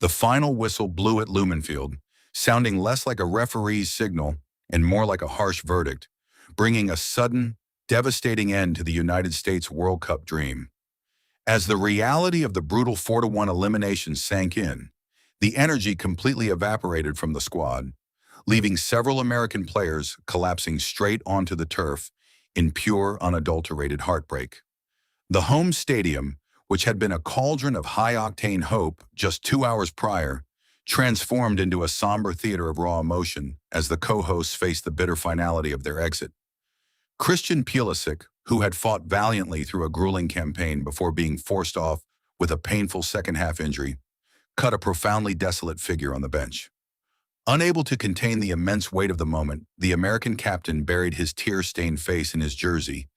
The final whistle blew at Lumen Field, sounding less like a referee's signal and more like a harsh verdict, bringing a sudden, devastating end to the United States World Cup dream. As the reality of the brutal 4-1 elimination sank in, the energy completely evaporated from the squad, leaving several American players collapsing straight onto the turf in pure, unadulterated heartbreak. The home stadium, which had been a cauldron of high-octane hope just 2 hours prior, transformed into a somber theater of raw emotion as the co-hosts faced the bitter finality of their exit. Christian Pulisic, who had fought valiantly through a grueling campaign before being forced off with a painful second-half injury, cut a profoundly desolate figure on the bench. Unable to contain the immense weight of the moment, the American captain buried his tear-stained face in his jersey,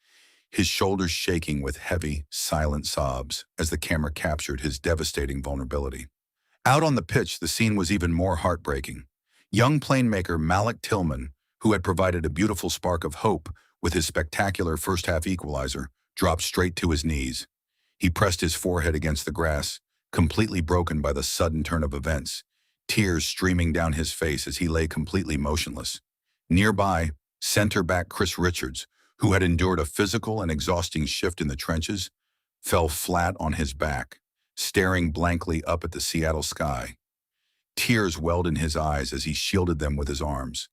his shoulders shaking with heavy, silent sobs as the camera captured his devastating vulnerability. Out on the pitch, the scene was even more heartbreaking. Young playmaker Malik Tillman, who had provided a beautiful spark of hope with his spectacular first-half equalizer, dropped straight to his knees. He pressed his forehead against the grass, completely broken by the sudden turn of events, tears streaming down his face as he lay completely motionless. Nearby, center-back Chris Richards, who had endured a physical and exhausting shift in the trenches, fell flat on his back, staring blankly up at the Seattle sky. Tears welled in his eyes as he shielded them with his arms,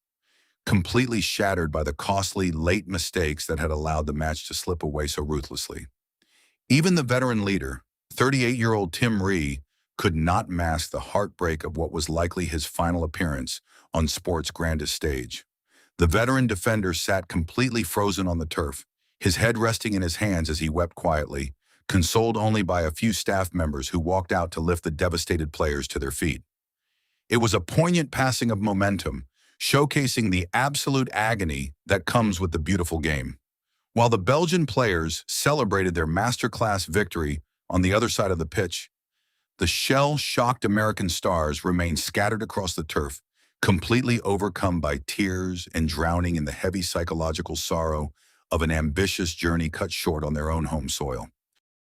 completely shattered by the costly, late mistakes that had allowed the match to slip away so ruthlessly. Even the veteran leader, 38-year-old Tim Ream, could not mask the heartbreak of what was likely his final appearance on sport's grandest stage. The veteran defender sat completely frozen on the turf, his head resting in his hands as he wept quietly, consoled only by a few staff members who walked out to lift the devastated players to their feet. It was a poignant passing of momentum, showcasing the absolute agony that comes with the beautiful game. While the Belgian players celebrated their masterclass victory on the other side of the pitch, the shell-shocked American stars remained scattered across the turf, completely overcome by tears and drowning in the heavy psychological sorrow of an ambitious journey cut short on their own home soil.